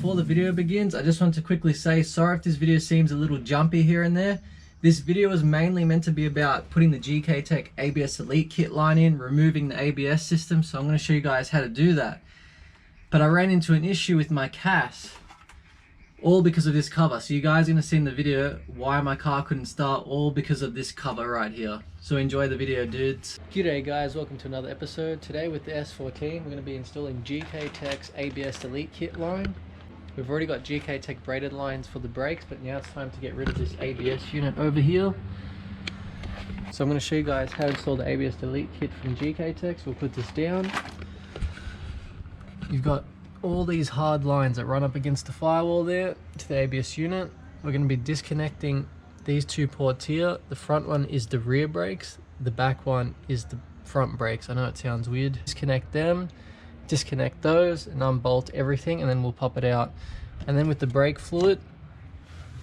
before the video begins, I just want to quickly say sorry if this video seems a little jumpy here and there. This video is mainly meant to be about putting the GKTECH ABS Elite kit line in, removing the ABS system, so I'm going to show you guys how to do that. But I ran into an issue with my CAS, all because of this cover. So you guys are going to see in the video why my car couldn't start, all because of this cover right here. So enjoy the video, dudes. G'day guys, welcome to another episode. Today with the S14, we're going to be installing GKTECH's ABS Elite kit line. We've already got GKTECH braided lines for the brakes, but now it's time to get rid of this ABS unit over here. So I'm going to show you guys how to install the ABS Elite kit from GKTECH. So we'll put this down. You've got all these hard lines that run up against the firewall there to the ABS unit. We're going to be disconnecting these two ports here. The front one is the rear brakes, the back one is the front brakes. I know it sounds weird. Disconnect them, disconnect those, and unbolt everything, and then we'll pop it out. And then with the brake fluid,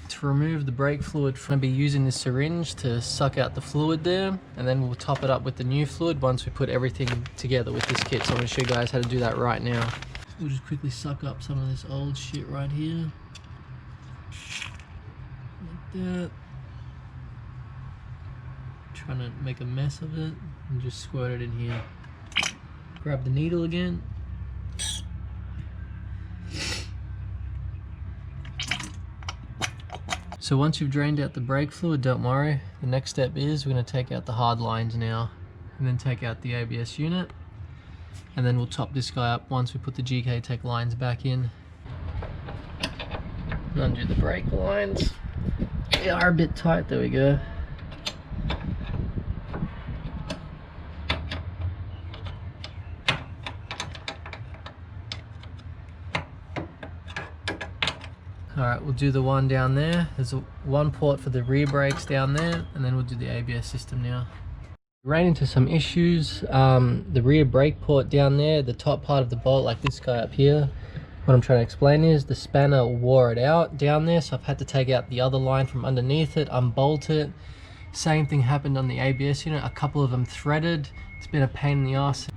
to remove the brake fluid, we're going to be using this syringe to suck out the fluid there, and then we'll top it up with the new fluid once we put everything together with this kit. So I'm going to show you guys how to do that right now. We'll just quickly suck up some of this old shit right here. Like that. Trying to make a mess of it and just squirt it in here. Grab the needle again. So once you've drained out the brake fluid, don't worry. The next step is we're going to take out the hard lines now, and then take out the ABS unit. And then we'll top this guy up once we put the GKTECH lines back in. Undo the brake lines. They are a bit tight, there we go. Alright, we'll do the one down there. There's one port for the rear brakes down there, and then we'll do the ABS system now. Ran into some issues. The rear brake port down there, the top part of the bolt, like this guy up here, what I'm trying to explain is the spanner wore it out down there, so I've had to take out the other line from underneath it, unbolt it. Same thing happened on the ABS unit, a couple of them threaded. It's been a pain in the ass.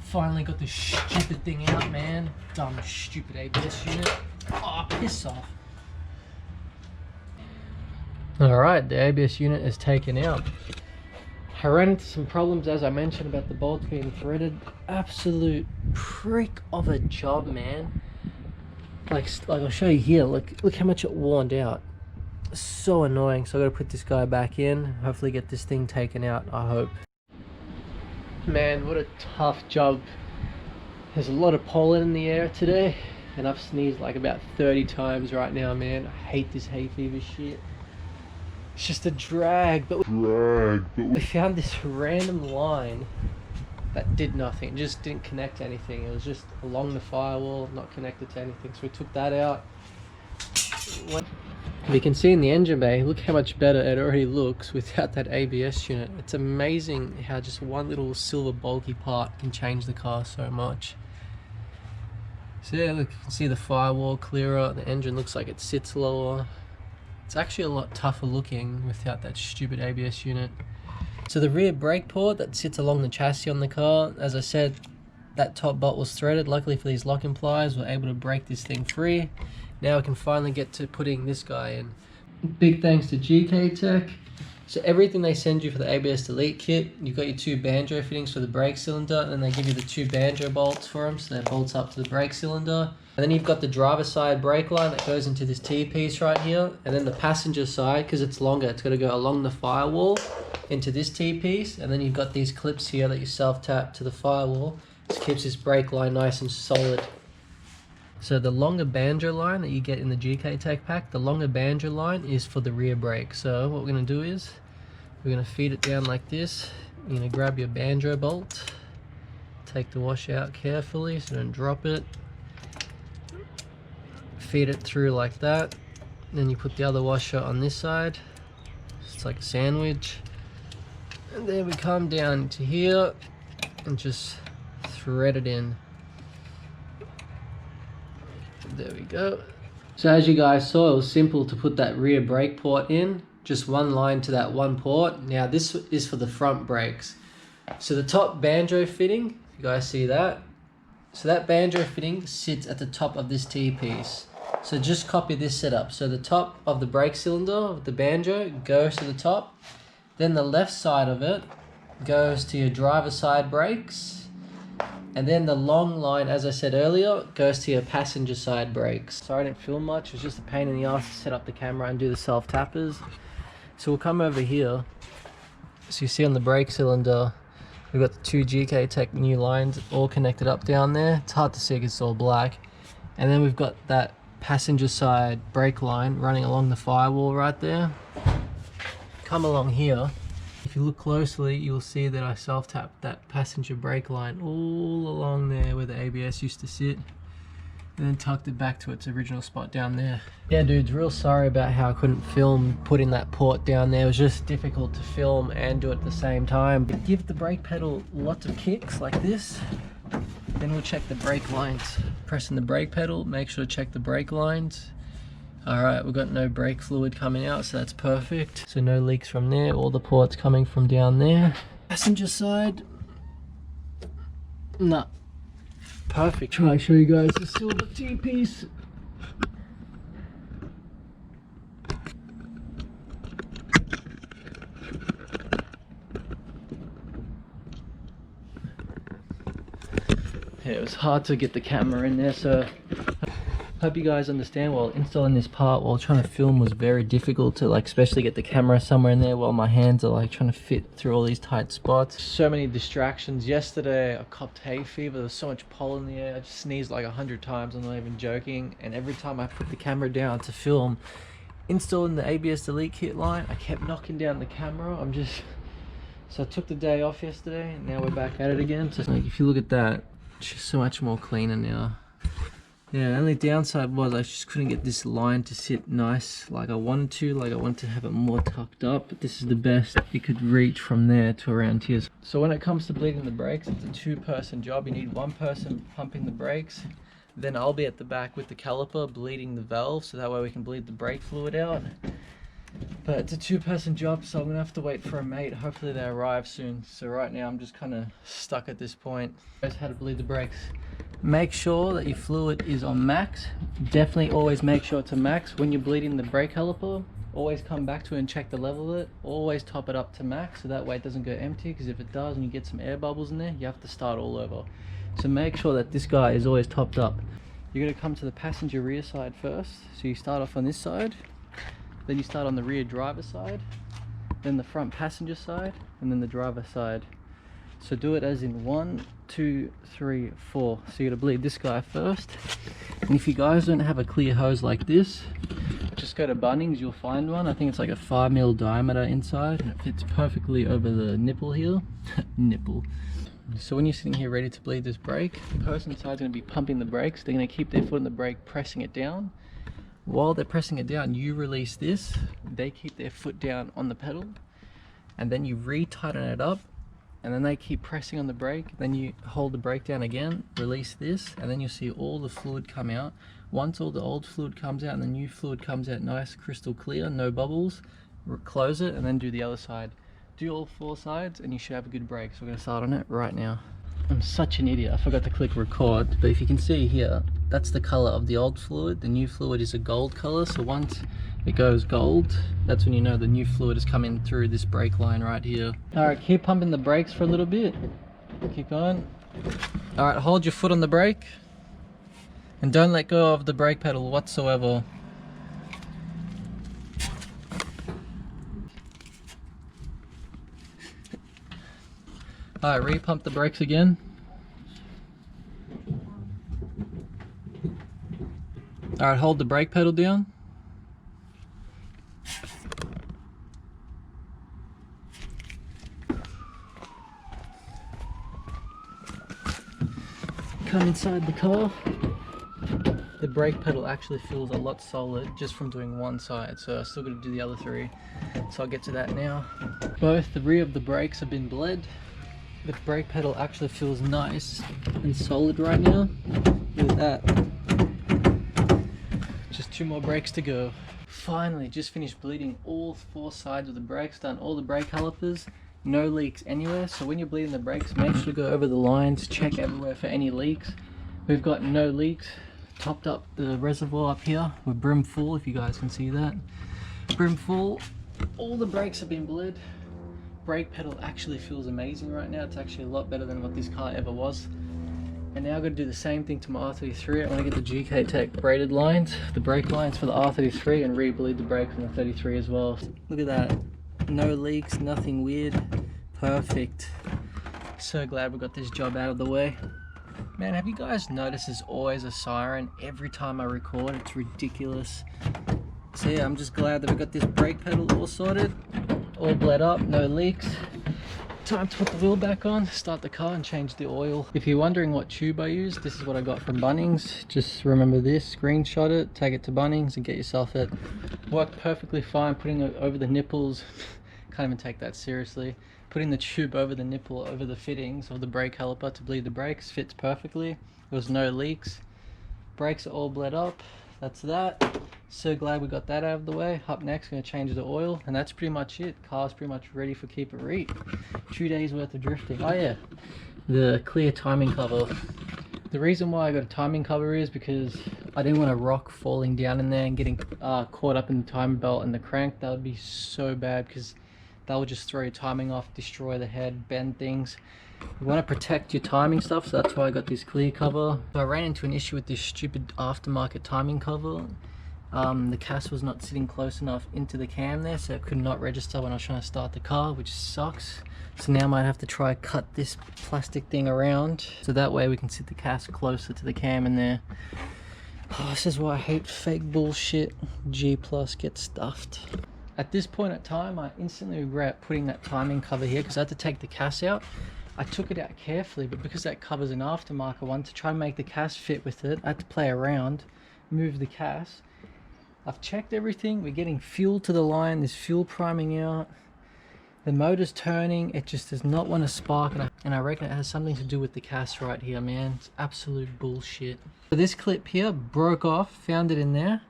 Finally got this stupid thing out, man. Dumb, stupid ABS unit. Oh, piss off. Alright, the ABS unit is taken out. I ran into some problems, as I mentioned, about the bolts being threaded. Absolute prick of a job, man. Like I'll show you here. Look how much it worn out. So annoying. So I gotta put this guy back in. Hopefully get this thing taken out, I hope. Man, what a tough job. There's a lot of pollen in the air today, and I've sneezed like about 30 times right now, man. I hate this hay fever shit. It's just a drag, but we found this random line that did nothing. It just didn't connect to anything. It was just along the firewall, not connected to anything. So we took that out. We can see in the engine bay, look how much better it already looks without that ABS unit. It's amazing how just one little silver bulky part can change the car so much. So yeah, look, you can see the firewall clearer, the engine looks like it sits lower. It's actually a lot tougher looking without that stupid ABS unit. So the rear brake port that sits along the chassis on the car, as I said, that top bolt was threaded. Luckily for these locking pliers, we're able to break this thing free. Now we can finally get to putting this guy in. Big thanks to GKTECH. So everything they send you for the ABS Elite kit, you've got your two banjo fittings for the brake cylinder, and then they give you the two banjo bolts for them, so that bolts up to the brake cylinder. And then you've got the driver side brake line that goes into this T-piece right here, and then the passenger side, because it's longer, it's got to go along the firewall into this T-piece, and then you've got these clips here that you self-tap to the firewall. This keeps this brake line nice and solid. So the longer banjo line that you get in the GKTECH pack, the longer banjo line is for the rear brake. So what we're going to do is, we're going to feed it down like this. You're going to grab your banjo bolt, take the wash out carefully so don't drop it. Feed it through like that. Then you put the other washer on this side. It's like a sandwich. And then we come down to here. and just thread it in. There we go. So as you guys saw, it was simple to put that rear brake port in. Just one line to that one port. Now this is for the front brakes. So the top banjo fitting, you guys see that? So that banjo fitting sits at the top of this T-piece. So just copy this setup. So the top of the brake cylinder of the banjo goes to the top. Then the left side of it goes to your driver side brakes. And then the long line, as I said earlier, goes to your passenger side brakes. Sorry I didn't film much, it was just a pain in the ass to set up the camera and do the self-tappers. So we'll come over here. So you see on the brake cylinder, we've got the two GKTECH new lines all connected up down there. It's hard to see because it's all black. And then we've got that passenger side brake line running along the firewall right there. Come along here. If you look closely, you'll see that I self-tapped that passenger brake line all along there where the ABS used to sit, and then tucked it back to its original spot down there. Yeah dudes, real sorry about how I couldn't film putting that port down there. It was just difficult to film and do it at the same time. But give the brake pedal lots of kicks like this. Then we'll check the brake lines. Pressing the brake pedal, make sure to check the brake lines. Alright, we've got no brake fluid coming out, so that's perfect. So no leaks from there, all the ports coming from down there. Passenger side, nah, perfect. Try to show you guys the silver T-piece. Yeah, it was hard to get the camera in there, so hope you guys understand. While installing this part while trying to film was very difficult to, like, especially get the camera somewhere in there while my hands are like trying to fit through all these tight spots. So many distractions. Yesterday I copped hay fever. There was so much pollen in the air. I just sneezed like 100 times, I'm not even joking. And every time I put the camera down to film installing the ABS delete kit line, I kept knocking down the camera. So I took the day off yesterday and now we're back at it again. So like, if you look at that, it's just so much more cleaner now. Yeah, the only downside was I just couldn't get this line to sit nice like I wanted to. Like I wanted to have it more tucked up, but this is the best it could reach from there to around here. So when it comes to bleeding the brakes, it's a two-person job. You need one person pumping the brakes, then I'll be at the back with the caliper bleeding the valve, so that way we can bleed the brake fluid out. But it's a two-person job, so I'm gonna have to wait for a mate. Hopefully they arrive soon. So right now I'm just kind of stuck at this point. Here's how to bleed the brakes. Make sure that your fluid is on max. Definitely always make sure it's a max. When you're bleeding the brake caliper, always come back to it and check the level of it. Always top it up to max, so that way it doesn't go empty, because if it does and you get some air bubbles in there, you have to start all over. So make sure that this guy is always topped up. You're going to come to the passenger rear side first. So you start off on this side, then you start on the rear driver side, then the front passenger side, and then the driver side. So do it as in 1, 2, 3, 4. So you're gonna bleed this guy first. And if you guys don't have a clear hose like this, just go to Bunnings, you'll find one. I think it's like a 5mm diameter inside, and it fits perfectly over the nipple here. Nipple. So when you're sitting here ready to bleed this brake, the person inside is gonna be pumping the brakes. They're gonna keep their foot on the brake, pressing it down. While they're pressing it down, you release this. They keep their foot down on the pedal, and then you re-tighten it up. And then they keep pressing on the brake, then you hold the brake down again, release this, and then you'll see all the fluid come out. Once all the old fluid comes out and the new fluid comes out nice, crystal clear, no bubbles, close it and then do the other side. Do all 4 sides and you should have a good brake. So we're going to start on it right now. I'm such an idiot, I forgot to click record, but if you can see here, that's the color of the old fluid. The new fluid is a gold color, so once it goes gold, that's when you know the new fluid is coming through this brake line right here. Alright, keep pumping the brakes for a little bit. Keep going. Alright, hold your foot on the brake and don't let go of the brake pedal whatsoever. Alright, re-pump the brakes again. Alright, hold the brake pedal down. Come inside the car. The brake pedal actually feels a lot solid just from doing one side, so I still got to do the other 3. So I'll get to that now. Both the rear of the brakes have been bled. The brake pedal actually feels nice and solid right now. Look at that. Just 2 more brakes to go. Finally, just finished bleeding all 4 sides of the brakes, done all the brake calipers, no leaks anywhere. So when you're bleeding the brakes, make sure to go over the lines, check everywhere for any leaks. We've got no leaks. Topped up the reservoir up here. We're brim full, if you guys can see that. Brim full. All the brakes have been bled. Brake pedal actually feels amazing right now. It's actually a lot better than what this car ever was. And now I've got to do the same thing to my R33. I want to get the GKTECH braided lines, the brake lines for the R33, and re-bleed the brakes on the 33 as well. Look at that. No leaks, nothing weird. Perfect. So glad we got this job out of the way. Man, have you guys noticed there's always a siren every time I record? It's ridiculous. So yeah, I'm just glad that we got this brake pedal all sorted. All bled up, no leaks. Time to put the wheel back on, start the car and change the oil. If you're wondering what tube I use, this is what I got from Bunnings. Just remember this, screenshot it, take it to Bunnings and get yourself it. Worked perfectly fine, putting it over the nipples. Can't even take that seriously. Putting the tube over the nipple, over the fittings of the brake caliper to bleed the brakes, fits perfectly. There was no leaks. Brakes are all bled up. That's that. So glad we got that out of the way. Up next, going to change the oil, and that's pretty much it. Car's pretty much ready for keep it reap. 2 days worth of drifting. Oh yeah, the clear timing cover. The reason why I got a timing cover is because I didn't want a rock falling down in there and getting caught up in the timing belt and the crank. That would be so bad because that will just throw your timing off, destroy the head, bend things. You want to protect your timing stuff, so that's why I got this clear cover. So I ran into an issue with this stupid aftermarket timing cover. The cast was not sitting close enough into the cam there, so it could not register when I was trying to start the car, which sucks. So now I might have to try cut this plastic thing around, so that way we can sit the cast closer to the cam in there. Oh, this is why I hate fake bullshit. G plus gets stuffed. At this point in time, I instantly regret putting that timing cover here because I had to take the cast out. I took it out carefully, but because that cover's an aftermarket one, to try and make the cast fit with it, I had to play around, move the cast. I've checked everything. We're getting fuel to the line. There's fuel priming out. The motor's turning. It just does not want to spark, and I reckon it has something to do with the cast right here, man. It's absolute bullshit. So this clip here broke off. Found it in there.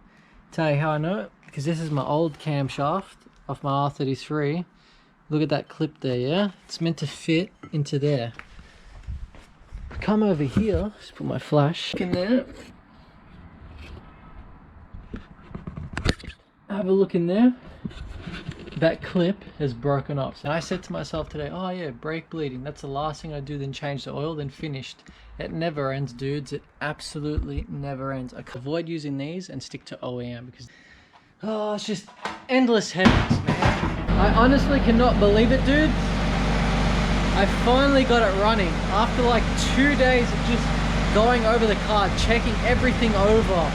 Tell you how I know it, because this is my old camshaft off my R33. Look at that clip there, yeah? It's meant to fit into there. Come over here, just put my flash in there. Have a look in there. That clip has broken off. So I said to myself today, oh yeah, brake bleeding. That's the last thing I do, then change the oil, then finished. It never ends, dudes. It absolutely never ends. I avoid using these and stick to OEM because, oh, it's just endless headaches, man. I honestly cannot believe it, dude. I finally got it running after like 2 days of just going over the car, checking everything over,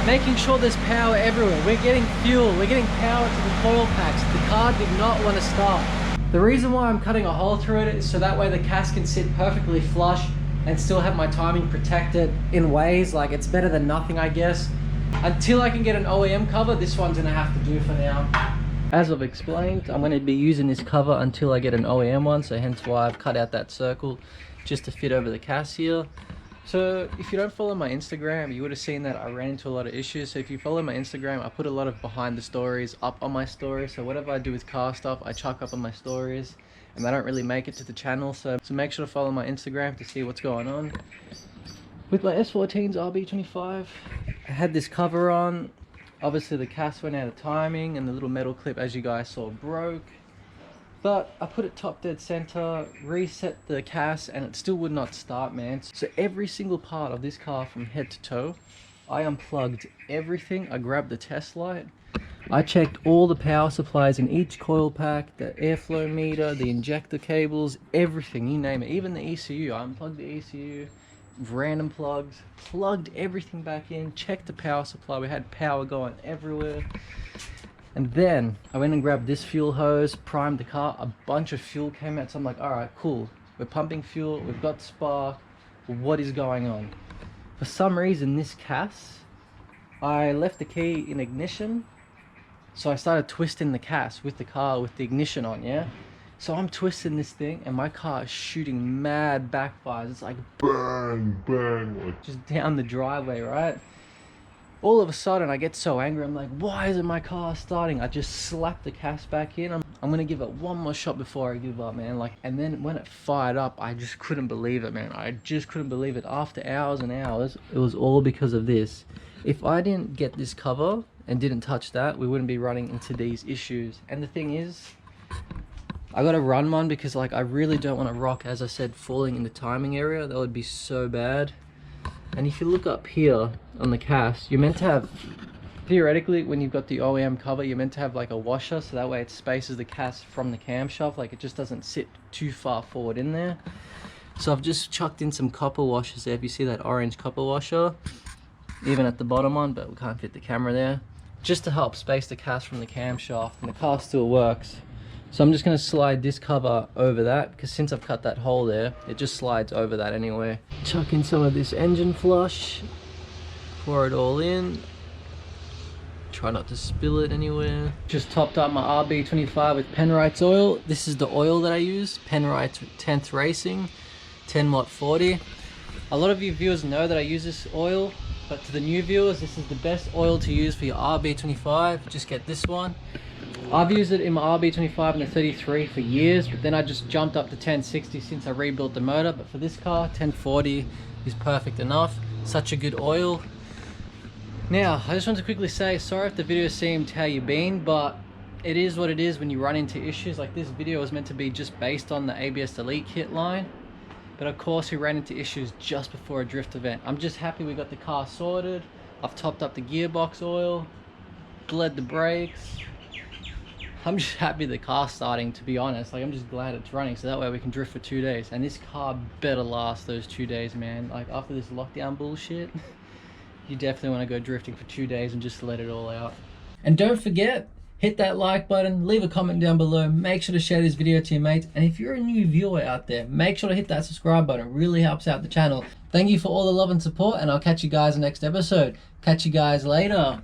making sure there's power everywhere. We're getting fuel, we're getting power to the coil packs. The car did not want to start. The reason why I'm cutting a hole through it is so that way the cast can sit perfectly flush and still have my timing protected in ways. Like, it's better than nothing, I guess. Until I can get an OEM cover, this one's gonna have to do for now. As I've explained, I'm going to be using this cover until I get an OEM one, so hence why I've cut out that circle just to fit over the cast here. So if you don't follow my Instagram, you would have seen that I ran into a lot of issues. So if you follow my Instagram, I put a lot of behind the stories up on my story. So whatever I do with car stuff, I chuck up on my stories, and I don't really make it to the channel. So make sure to follow my Instagram to see what's going on. With my S14's RB25, I had this cover on. Obviously the cast went out of timing and the little metal clip, as you guys saw, broke. But I put it top dead center, reset the cast, and it still would not start, man. So every single part of this car from head to toe, I unplugged everything. I grabbed the test light. I checked all the power supplies in each coil pack, the airflow meter, the injector cables, everything, you name it. Even the ECU, I unplugged the ECU. Random plugs, plugged everything back in, checked the power supply. We had power going everywhere. And then I went and grabbed this fuel hose, primed the car. A bunch of fuel came out, so I'm like, all right, cool, we're pumping fuel, we've got spark, what is going on? For some reason, this cast, I left the key in ignition, so I started twisting the cast with the car with the ignition on, yeah? So I'm twisting this thing and my car is shooting mad backfires. It's like bang, bang, like just down the driveway, right? All of a sudden I get so angry, I'm like, why isn't my car starting? I just slap the cast back in. I'm gonna give it one more shot before I give up, man. Like, and then when it fired up, I just couldn't believe it, man. I just couldn't believe it. After hours and hours, it was all because of this. If I didn't get this cover and didn't touch that, we wouldn't be running into these issues. And the thing is, I gotta run one because like I really don't want to rock, as I said, falling in the timing area. That would be so bad. And if you look up here on the cast, you're meant to have, theoretically, when you've got the OEM cover, you're meant to have like a washer, so that way it spaces the cast from the camshaft, like it just doesn't sit too far forward in there. So I've just chucked in some copper washers there. If you see that orange copper washer, even at the bottom one, but we can't fit the camera there, just to help space the cast from the camshaft, and the car still works. So I'm just going to slide this cover over that, because since I've cut that hole there, it just slides over that anyway. Chuck in some of this engine flush, pour it all in, try not to spill it anywhere. Just topped up my RB25 with Penrite's oil. This is the oil that I use, Penrite's 10th Racing, 10 watt 40. A lot of you viewers know that I use this oil, but to the new viewers, this is the best oil to use for your RB25. Just get this one. I've used it in my RB25 and the 33 for years, but then I just jumped up to 1060 since I rebuilt the motor. But for this car, 1040 is perfect enough. Such a good oil. Now, I just want to quickly say, sorry if the video seemed how you've been, but it is what it is when you run into issues. Like this video was meant to be just based on the ABS Delete kit line, but of course we ran into issues just before a drift event. I'm just happy we got the car sorted. I've topped up the gearbox oil, bled the brakes. I'm just happy the car's starting, to be honest. Like, I'm just glad it's running, so that way we can drift for 2 days. And this car better last those 2 days, man. Like, after this lockdown bullshit, you definitely want to go drifting for 2 days and just let it all out. And don't forget, hit that like button, leave a comment down below, make sure to share this video to your mates. And if you're a new viewer out there, make sure to hit that subscribe button. It really helps out the channel. Thank you for all the love and support, and I'll catch you guys in the next episode. Catch you guys later.